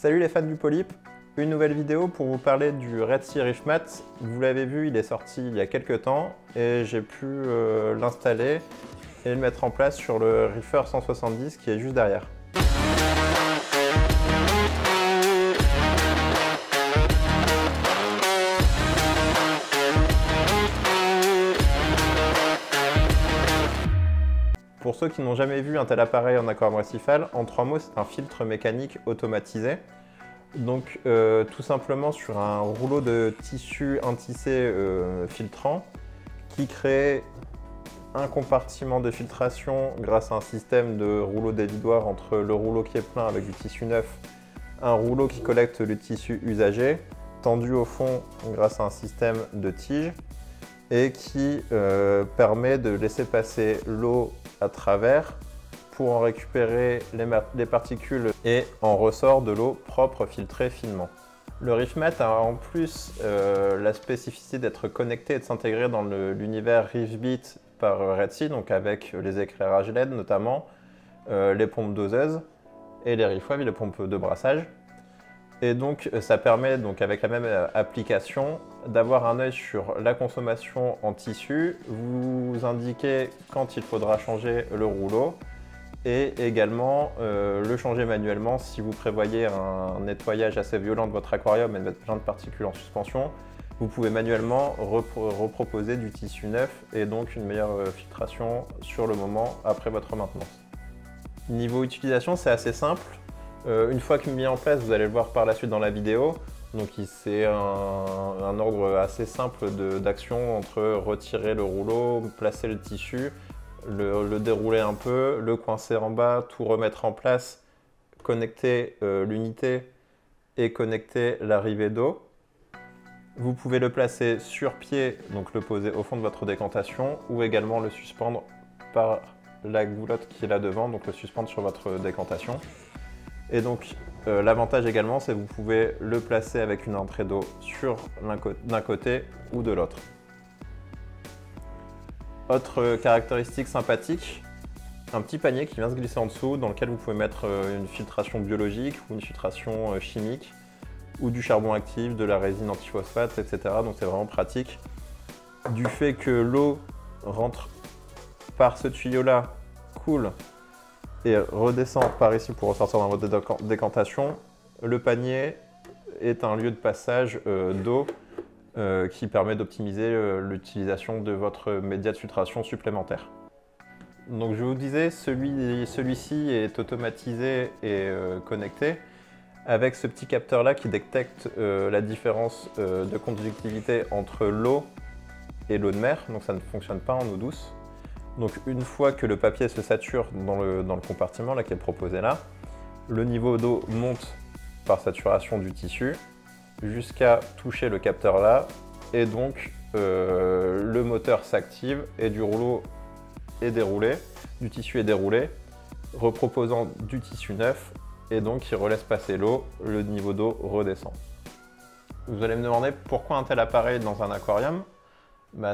Salut les fans du polype, une nouvelle vidéo pour vous parler du Red Sea Reef Mat. Vous l'avez vu, il est sorti il y a quelques temps et j'ai pu l'installer et le mettre en place sur le Reefer 170 qui est juste derrière. Pour ceux qui n'ont jamais vu un tel appareil en aquarium récifal, en 3 mots, c'est un filtre mécanique automatisé. Donc tout simplement sur un rouleau de tissu intissé filtrant qui crée un compartiment de filtration grâce à un système de rouleau dévidoir entre le rouleau qui est plein avec du tissu neuf, un rouleau qui collecte le tissu usagé, tendu au fond grâce à un système de tige et qui permet de laisser passer l'eau à travers pour en récupérer les particules et en ressort de l'eau propre filtrée finement. Le Reef Mat a en plus la spécificité d'être connecté et de s'intégrer dans l'univers ReefBeat par Red Sea, donc avec les éclairages LED notamment, les pompes doseuses et les Reef Wave, les pompes de brassage. Et donc ça permet, donc, avec la même application, d'avoir un œil sur la consommation en tissu, vous indiquer quand il faudra changer le rouleau et également le changer manuellement si vous prévoyez un nettoyage assez violent de votre aquarium et de mettre plein de particules en suspension. Vous pouvez manuellement reproposer du tissu neuf et donc une meilleure filtration sur le moment après votre maintenance. Niveau utilisation, c'est assez simple. Une fois qu'il est mis en place, vous allez le voir par la suite dans la vidéo. Donc c'est un ordre assez simple d'action entre retirer le rouleau, placer le tissu, le dérouler un peu, le coincer en bas, tout remettre en place, connecter l'unité et connecter l'arrivée d'eau. Vous pouvez le placer sur pied, donc le poser au fond de votre décantation ou également le suspendre par la goulotte qui est là devant, donc le suspendre sur votre décantation. Et donc l'avantage également, c'est que vous pouvez le placer avec une entrée d'eau sur d'un côté ou de l'autre. Autre caractéristique sympathique, un petit panier qui vient se glisser en dessous dans lequel vous pouvez mettre une filtration biologique ou une filtration chimique ou du charbon actif, de la résine antiphosphate, etc. Donc c'est vraiment pratique. Du fait que l'eau rentre par ce tuyau-là, coule, et redescend par ici pour ressortir dans votre décantation, le panier est un lieu de passage d'eau qui permet d'optimiser l'utilisation de votre média de filtration supplémentaire. Donc je vous disais, celui-ci est automatisé et connecté avec ce petit capteur là qui détecte la différence de conductivité entre l'eau et l'eau de mer, donc ça ne fonctionne pas en eau douce. Donc une fois que le papier se sature dans le compartiment là, qui est proposé là, le niveau d'eau monte par saturation du tissu jusqu'à toucher le capteur là et donc le moteur s'active et du rouleau est déroulé, du tissu est déroulé, reproposant du tissu neuf et donc il relaisse passer l'eau, le niveau d'eau redescend. Vous allez me demander pourquoi un tel appareil dans un aquarium?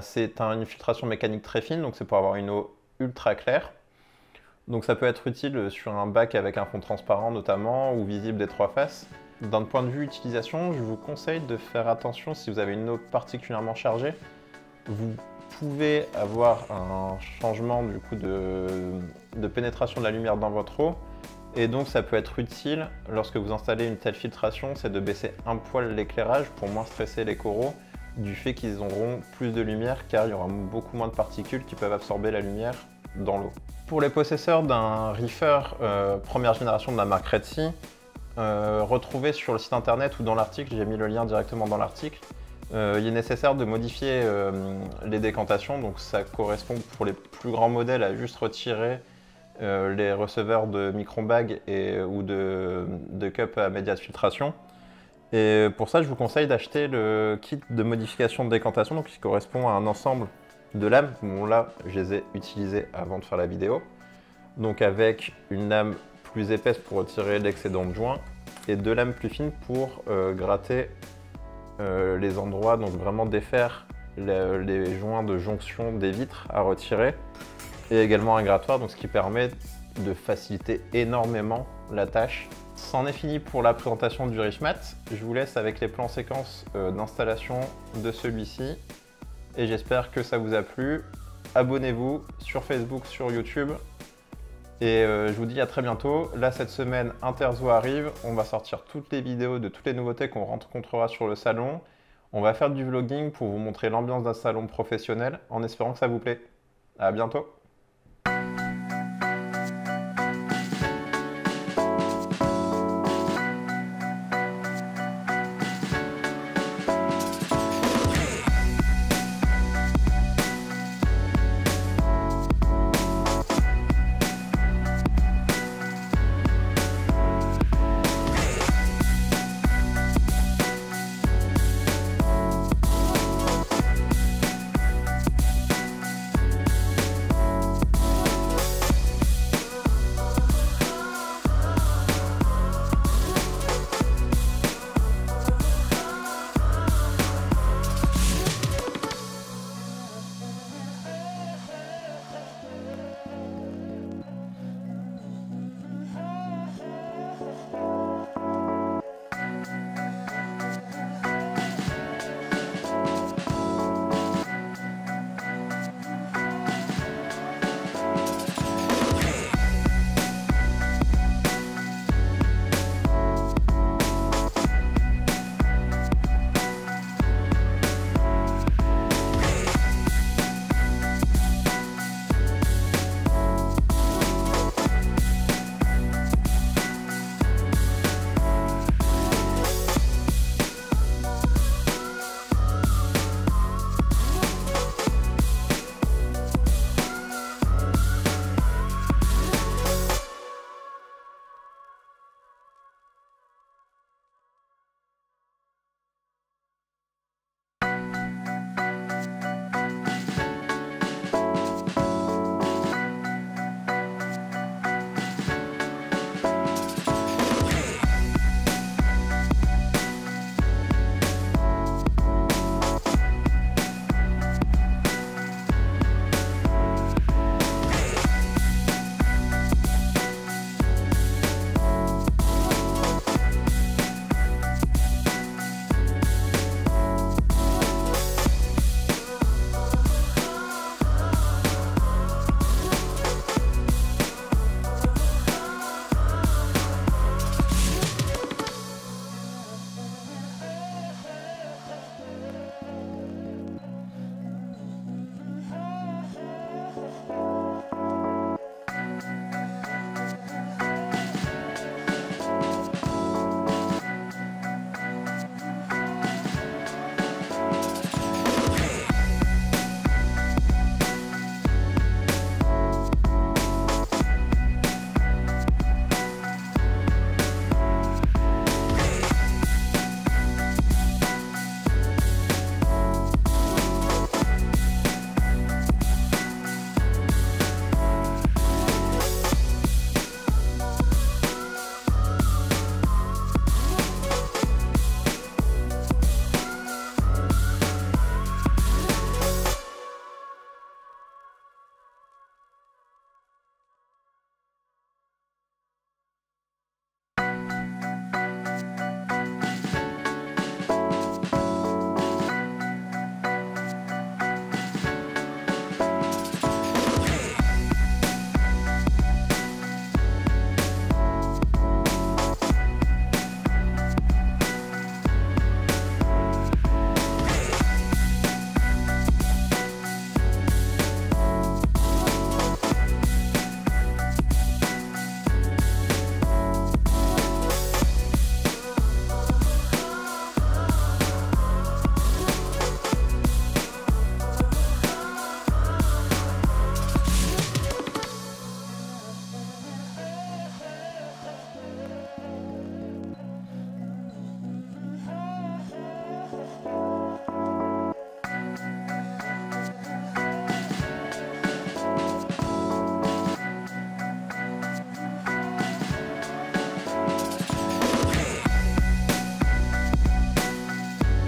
C'est une filtration mécanique très fine, donc c'est pour avoir une eau ultra claire. Donc ça peut être utile sur un bac avec un fond transparent notamment, ou visible des 3 faces. D'un point de vue utilisation, je vous conseille de faire attention si vous avez une eau particulièrement chargée. Vous pouvez avoir un changement du coup de pénétration de la lumière dans votre eau. Et donc ça peut être utile lorsque vous installez une telle filtration, c'est de baisser un poil l'éclairage pour moins stresser les coraux, du fait qu'ils auront plus de lumière car il y aura beaucoup moins de particules qui peuvent absorber la lumière dans l'eau. Pour les possesseurs d'un Reefer première génération de la marque Red Sea, retrouvez sur le site internet ou dans l'article, j'ai mis le lien directement dans l'article, il est nécessaire de modifier les décantations, donc ça correspond pour les plus grands modèles à juste retirer les receveurs de micro-bags ou de cups à média de filtration. Et pour ça, je vous conseille d'acheter le kit de modification de décantation, donc qui correspond à un ensemble de lames. Bon, là, je les ai utilisées avant de faire la vidéo. Donc avec une lame plus épaisse pour retirer l'excédent de joint et 2 lames plus fines pour gratter les endroits, donc vraiment défaire les joints de jonction des vitres à retirer. Et également un grattoir, donc ce qui permet de faciliter énormément la tâche. C'en est fini pour la présentation du Richmat. Je vous laisse avec les plans séquences d'installation de celui-ci et j'espère que ça vous a plu. Abonnez-vous sur Facebook, sur YouTube et je vous dis à très bientôt. Là, cette semaine, Interzo arrive. On va sortir toutes les vidéos de toutes les nouveautés qu'on rencontrera sur le salon. On va faire du vlogging pour vous montrer l'ambiance d'un salon professionnel en espérant que ça vous plaît. À bientôt!